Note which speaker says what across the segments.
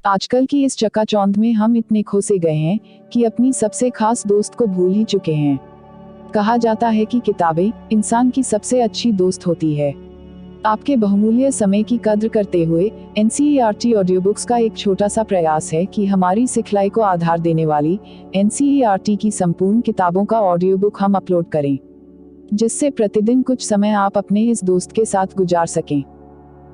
Speaker 1: आजकल की इस चकाचौंध में हम इतने खो से गए हैं कि अपनी सबसे खास दोस्त को भूल ही चुके हैं। कहा जाता है कि किताबें इंसान की सबसे अच्छी दोस्त होती है। आपके बहुमूल्य समय की कद्र करते हुए एनसीईआरटी ऑडियो बुक्स का एक छोटा सा प्रयास है कि हमारी सिखलाई को आधार देने वाली एनसीईआरटी की संपूर्ण किताबों का ऑडियो बुक हम अपलोड करें, जिससे प्रतिदिन कुछ समय आप अपने इस दोस्त के साथ गुजार सकें।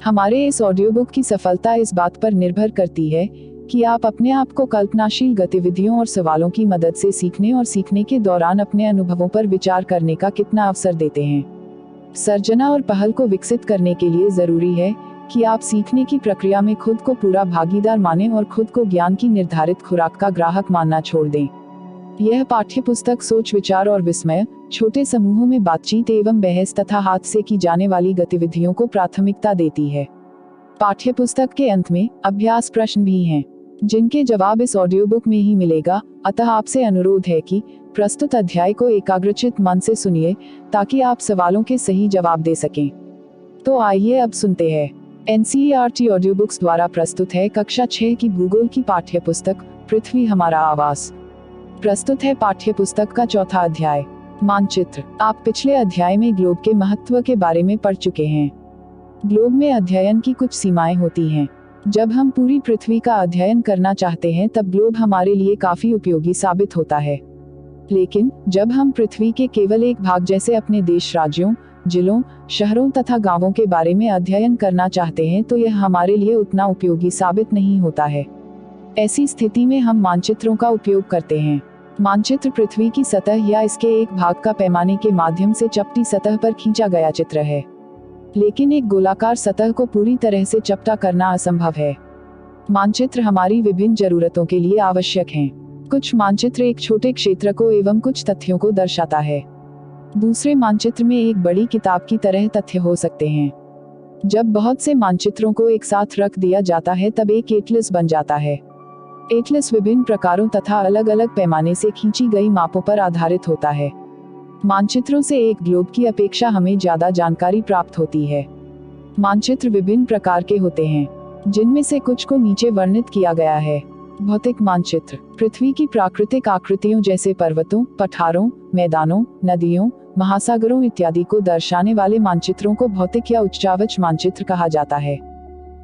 Speaker 1: हमारे इस ऑडियो बुक की सफलता इस बात पर निर्भर करती है कि आप अपने आप को कल्पनाशील गतिविधियों और सवालों की मदद से सीखने और सीखने के दौरान अपने अनुभवों पर विचार करने का कितना अवसर देते हैं। सर्जना और पहल को विकसित करने के लिए जरूरी है कि आप सीखने की प्रक्रिया में खुद को पूरा भागीदार मानें और खुद को ज्ञान की निर्धारित खुराक का ग्राहक मानना छोड़ दें। यह पाठ्यपुस्तक सोच, विचार और विस्मय, छोटे समूहों में बातचीत एवं बहस तथा हाथ से की जाने वाली गतिविधियों को प्राथमिकता देती है। पाठ्यपुस्तक के अंत में अभ्यास प्रश्न भी हैं, जिनके जवाब इस ऑडियो बुक में ही मिलेगा। अतः आपसे अनुरोध है कि प्रस्तुत अध्याय को एकाग्रचित मन से सुनिए ताकि आप सवालों के सही जवाब दे सकें। तो आइए अब सुनते हैं। एनसीईआरटी ऑडियो बुक्स द्वारा प्रस्तुत है कक्षा 6 की भूगोल की पाठ्यपुस्तक पृथ्वी हमारा आवास। प्रस्तुत है पाठ्यपुस्तक का चौथा अध्याय, मानचित्र। आप पिछले अध्याय में ग्लोब के महत्व के बारे में पढ़ चुके हैं। ग्लोब में अध्ययन की कुछ सीमाएं होती हैं। जब हम पूरी पृथ्वी का अध्ययन करना चाहते हैं तब ग्लोब हमारे लिए काफी उपयोगी साबित होता है। लेकिन जब हम पृथ्वी के केवल एक भाग जैसे अपने देश, राज्यों, जिलों, शहरों तथा गांवों के बारे में अध्ययन करना चाहते हैं तो यह हमारे लिए उतना उपयोगी साबित नहीं होता है। ऐसी स्थिति में हम मानचित्रों का उपयोग करते हैं। मानचित्र पृथ्वी की सतह या इसके एक भाग का पैमाने के माध्यम से चपटी सतह पर खींचा गया चित्र है, लेकिन एक गोलाकार सतह को पूरी तरह से चपटा करना असंभव है। मानचित्र हमारी विभिन्न जरूरतों के लिए आवश्यक हैं। कुछ मानचित्र एक छोटे क्षेत्र को एवं कुछ तथ्यों को दर्शाता है। दूसरे मानचित्र में एक बड़ी किताब की तरह तथ्य हो सकते हैं। जब बहुत से मानचित्रों को एक साथ रख दिया जाता है तब एक एटलस बन जाता है। एटलस विभिन्न प्रकारों तथा अलग अलग पैमाने से खींची गई मापों पर आधारित होता है। मानचित्रों से एक ग्लोब की अपेक्षा हमें ज्यादा जानकारी प्राप्त होती है। मानचित्र विभिन्न प्रकार के होते हैं, जिनमें से कुछ को नीचे वर्णित किया गया है। भौतिक मानचित्र पृथ्वी की प्राकृतिक आकृतियों जैसे पर्वतों, पठारों, मैदानों, नदियों, महासागरों इत्यादि को दर्शाने वाले मानचित्रों को भौतिक या उच्चावच मानचित्र कहा जाता है।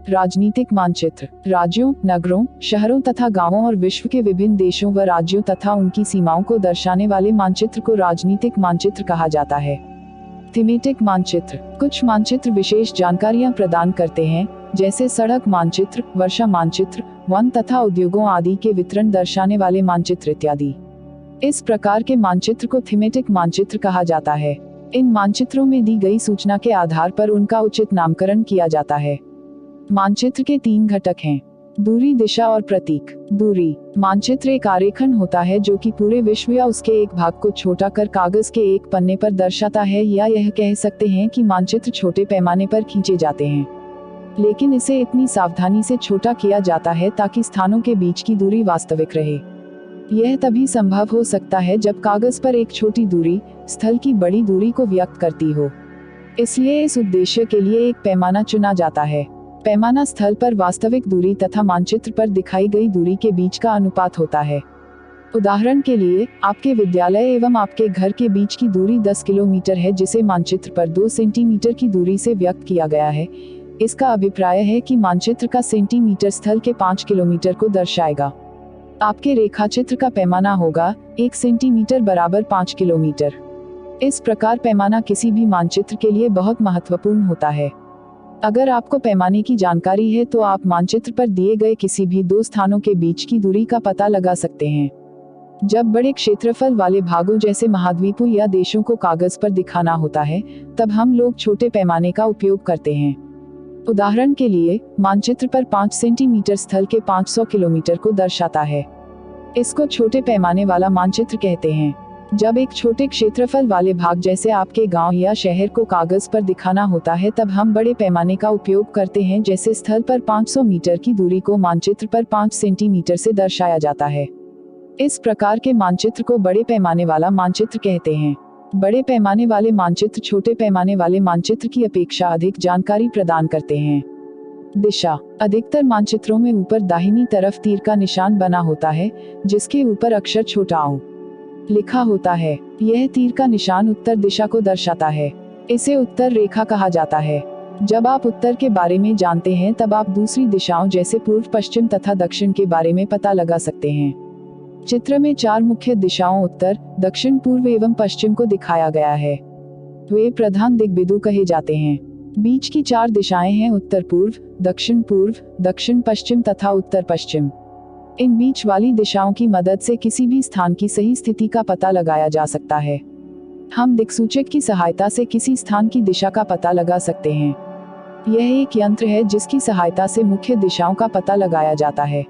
Speaker 1: राजनीतिक मानचित्र राज्यों, नगरों, शहरों तथा गांवों और विश्व के विभिन्न देशों व राज्यों तथा उनकी सीमाओं को दर्शाने वाले मानचित्र को राजनीतिक मानचित्र कहा जाता है। थीमेटिक मानचित्र कुछ मानचित्र विशेष जानकारियां प्रदान करते हैं, जैसे सड़क मानचित्र, वर्षा मानचित्र, वन तथा उद्योगों आदि के वितरण दर्शाने वाले मानचित्र इत्यादि। इस प्रकार के मानचित्र को थीमेटिक मानचित्र कहा जाता है। इन मानचित्रों में दी गई सूचना के आधार पर उनका उचित नामकरण किया जाता है। मानचित्र के 3 घटक हैं, दूरी, दिशा और प्रतीक। दूरी मानचित्र एक आरेखन होता है जो कि पूरे विश्व या उसके एक भाग को छोटा कर कागज के एक पन्ने पर दर्शाता है, या यह कह सकते हैं कि मानचित्र छोटे पैमाने पर खींचे जाते हैं, लेकिन इसे इतनी सावधानी से छोटा किया जाता है ताकि स्थानों के बीच की दूरी वास्तविक रहे। यह तभी संभव हो सकता है जब कागज पर एक छोटी दूरी स्थल की बड़ी दूरी को व्यक्त करती हो। इसलिए इस उद्देश्य के लिए एक पैमाना चुना जाता है। पैमाना स्थल पर वास्तविक दूरी तथा मानचित्र पर दिखाई गई दूरी के बीच का अनुपात होता है। उदाहरण के लिए, आपके विद्यालय एवं आपके घर के बीच की दूरी 10 किलोमीटर है, जिसे मानचित्र पर 2 सेंटीमीटर की दूरी से व्यक्त किया गया है। इसका अभिप्राय है कि मानचित्र का सेंटीमीटर स्थल के 5 किलोमीटर को दर्शाएगा। आपके रेखाचित्र का पैमाना होगा 1 सेंटीमीटर बराबर 5 किलोमीटर। इस प्रकार पैमाना किसी भी मानचित्र के लिए बहुत महत्वपूर्ण होता है। अगर आपको पैमाने की जानकारी है तो आप मानचित्र पर दिए गए किसी भी 2 स्थानों के बीच की दूरी का पता लगा सकते हैं। जब बड़े क्षेत्रफल वाले भागों जैसे महाद्वीपों या देशों को कागज पर दिखाना होता है, तब हम लोग छोटे पैमाने का उपयोग करते हैं। उदाहरण के लिए, मानचित्र पर 5 सेंटीमीटर स्थल के 500 किलोमीटर को दर्शाता है। इसको छोटे पैमाने वाला मानचित्र कहते हैं। जब एक छोटे क्षेत्रफल वाले भाग जैसे आपके गांव या शहर को कागज पर दिखाना होता है तब हम बड़े पैमाने का उपयोग करते हैं, जैसे स्थल पर 500 मीटर की दूरी को मानचित्र पर 5 सेंटीमीटर से दर्शाया जाता है। इस प्रकार के मानचित्र को बड़े पैमाने वाला मानचित्र कहते हैं। बड़े पैमाने वाले मानचित्र छोटे पैमाने वाले मानचित्र की अपेक्षा अधिक जानकारी प्रदान करते हैं। दिशा। अधिकतर मानचित्रों में ऊपर दाहिनी तरफ तीर का निशान बना होता है, जिसके ऊपर अक्षर छोटा ऊ लिखा होता है। यह तीर का निशान उत्तर दिशा को दर्शाता है। इसे उत्तर रेखा कहा जाता है। जब आप उत्तर के बारे में जानते हैं तब आप दूसरी दिशाओं जैसे पूर्व, पश्चिम तथा दक्षिण के बारे में पता लगा सकते हैं। चित्र में 4 मुख्य दिशाओं उत्तर, दक्षिण, पूर्व एवं पश्चिम को दिखाया गया है। वे प्रधान दिग्बिंदु कहे जाते हैं। बीच की 4 दिशाएं हैं उत्तर पूर्व, दक्षिण पश्चिम तथा उत्तर पश्चिम। इन बीच वाली दिशाओं की मदद से किसी भी स्थान की सही स्थिति का पता लगाया जा सकता है। हम दिक्सूचक की सहायता से किसी स्थान की दिशा का पता लगा सकते हैं। यह एक यंत्र है जिसकी सहायता से मुख्य दिशाओं का पता लगाया जाता है।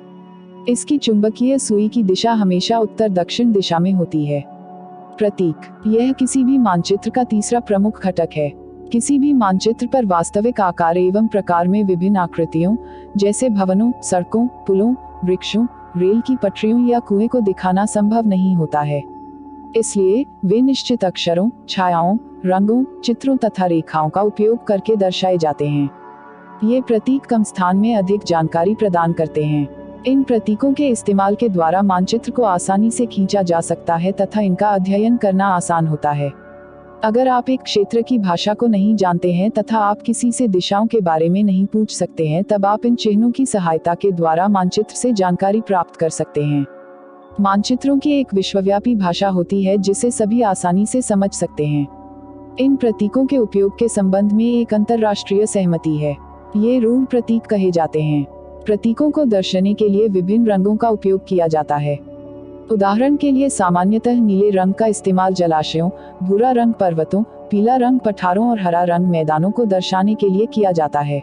Speaker 1: इसकी चुंबकीय सुई की दिशा हमेशा उत्तर दक्षिण दिशा में होती है। प्रतीक। यह किसी भी मानचित्र का तीसरा प्रमुख घटक है। किसी भी मानचित्र पर वास्तविक आकार एवं प्रकार में विभिन्न आकृतियों जैसे भवनों, सड़कों, पुलों, वृक्षों, रेल की पटरियों या कुएं को दिखाना संभव नहीं होता है। इसलिए वे निश्चित अक्षरों, छायाओं, रंगों, चित्रों तथा रेखाओं का उपयोग करके दर्शाए जाते हैं। ये प्रतीक कम स्थान में अधिक जानकारी प्रदान करते हैं। इन प्रतीकों के इस्तेमाल के द्वारा मानचित्र को आसानी से खींचा जा सकता है तथा इनका अध्ययन करना आसान होता है। अगर आप एक क्षेत्र की भाषा को नहीं जानते हैं तथा आप किसी से दिशाओं के बारे में नहीं पूछ सकते हैं, तब आप इन चिन्हों की सहायता के द्वारा मानचित्र से जानकारी प्राप्त कर सकते हैं। मानचित्रों की एक विश्वव्यापी भाषा होती है जिसे सभी आसानी से समझ सकते हैं। इन प्रतीकों के उपयोग के संबंध में एक अंतर्राष्ट्रीय सहमति है। ये रूढ़ प्रतीक कहे जाते हैं। प्रतीकों को दर्शाने के लिए विभिन्न रंगों का उपयोग किया जाता है। उदाहरण के लिए सामान्यतः नीले रंग का इस्तेमाल जलाशयों, भूरा रंग पर्वतों, पीला रंग पठारों और हरा रंग मैदानों को दर्शाने के लिए किया जाता है।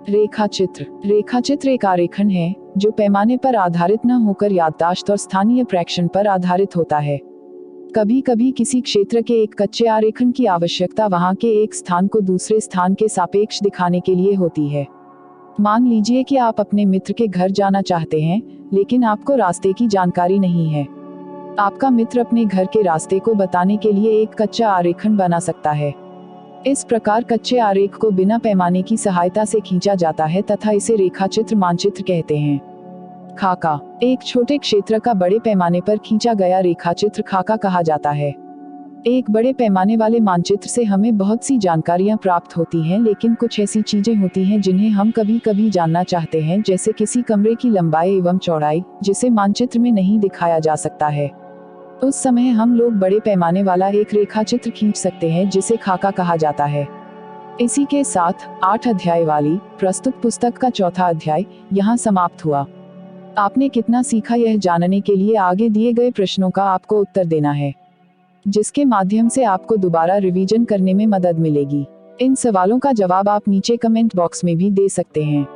Speaker 1: रेखाचित्र। रेखाचित्र एक आरेखन है जो पैमाने पर आधारित न होकर याददाश्त और स्थानीय प्रेक्षण पर आधारित होता है। कभी कभी किसी क्षेत्र के एक कच्चे आरेखन की आवश्यकता वहां के एक स्थान को दूसरे स्थान के सापेक्ष दिखाने के लिए होती है। मान लीजिए कि आप अपने मित्र के घर जाना चाहते हैं, लेकिन आपको रास्ते की जानकारी नहीं है। आपका मित्र अपने घर के रास्ते को बताने के लिए एक कच्चा आरेखन बना सकता है। इस प्रकार कच्चे आरेख को बिना पैमाने की सहायता से खींचा जाता है तथा इसे रेखाचित्र मानचित्र कहते हैं। खाका। एक छोटे क्षेत्र का बड़े पैमाने पर खींचा गया रेखाचित्र खाका कहा जाता है। एक बड़े पैमाने वाले मानचित्र से हमें बहुत सी जानकारियां प्राप्त होती हैं, लेकिन कुछ ऐसी चीजें होती हैं जिन्हें हम कभी कभी जानना चाहते हैं, जैसे किसी कमरे की लंबाई एवं चौड़ाई, जिसे मानचित्र में नहीं दिखाया जा सकता है। उस समय हम लोग बड़े पैमाने वाला एक रेखाचित्र खींच सकते हैं जिसे खाका कहा जाता है। इसी के साथ 8 अध्याय वाली प्रस्तुत पुस्तक का चौथा अध्याय यहाँ समाप्त हुआ। आपने कितना सीखा यह जानने के लिए आगे दिए गए प्रश्नों का आपको उत्तर देना है, जिसके माध्यम से आपको दोबारा रिवीजन करने में मदद मिलेगी। इन सवालों का जवाब आप नीचे कमेंट बॉक्स में भी दे सकते हैं।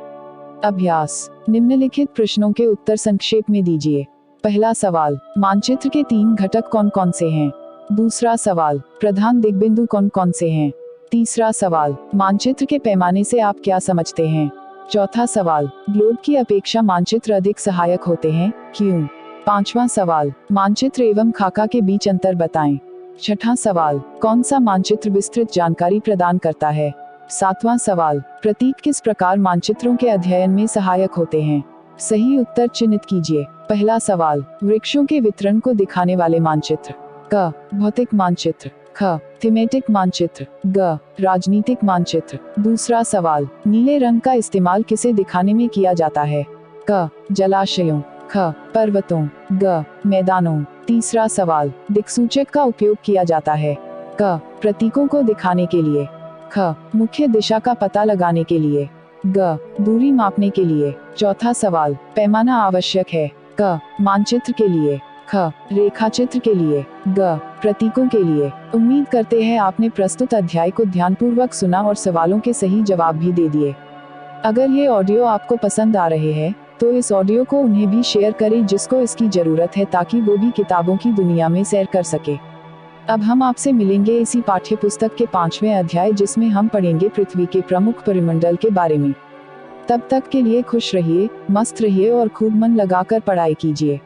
Speaker 1: अभ्यास। निम्नलिखित प्रश्नों के उत्तर संक्षेप में दीजिए। पहला सवाल, मानचित्र के 3 घटक कौन कौन से हैं? दूसरा सवाल, प्रधान दिग्बिंदु कौन कौन से हैं? तीसरा सवाल, मानचित्र के पैमाने से आप क्या समझते हैं? चौथा सवाल, ग्लोब की अपेक्षा मानचित्र अधिक सहायक होते हैं, क्यों? पांचवा सवाल, मानचित्र एवं खाका के बीच अंतर बताएं। छठा सवाल, कौन सा मानचित्र विस्तृत जानकारी प्रदान करता है? सातवां सवाल, प्रतीक किस प्रकार मानचित्रों के अध्ययन में सहायक होते हैं? सही उत्तर चिन्हित कीजिए। पहला सवाल, वृक्षों के वितरण को दिखाने वाले मानचित्र। क, भौतिक मानचित्र। ख, थीमेटिक मानचित्र। ग, राजनीतिक मानचित्र। दूसरा सवाल, नीले रंग का इस्तेमाल किसे दिखाने में किया जाता है? क, जलाशयों। ख, पर्वतों। ग, मैदानों। तीसरा सवाल, दिक्सूचक का उपयोग किया जाता है। क, प्रतीकों को दिखाने के लिए। ख, मुख्य दिशा का पता लगाने के लिए। ग, दूरी मापने के लिए। चौथा सवाल, पैमाना आवश्यक है। क, मानचित्र के लिए। ख, रेखाचित्र के लिए। ग, प्रतीकों के लिए। उम्मीद करते हैं आपने प्रस्तुत अध्याय को ध्यानपूर्वक सुना और सवालों के सही जवाब भी दे दिए। अगर ये ऑडियो आपको पसंद आ रहे हैं तो इस ऑडियो को उन्हें भी शेयर करें जिसको इसकी जरूरत है, ताकि वो भी किताबों की दुनिया में सैर कर सके। अब हम आपसे मिलेंगे इसी पाठ्य पुस्तक के 5वें अध्याय, जिसमें हम पढ़ेंगे पृथ्वी के प्रमुख परिमंडल के बारे में। तब तक के लिए खुश रहिए, मस्त रहिए और खूब मन लगाकर पढ़ाई कीजिए।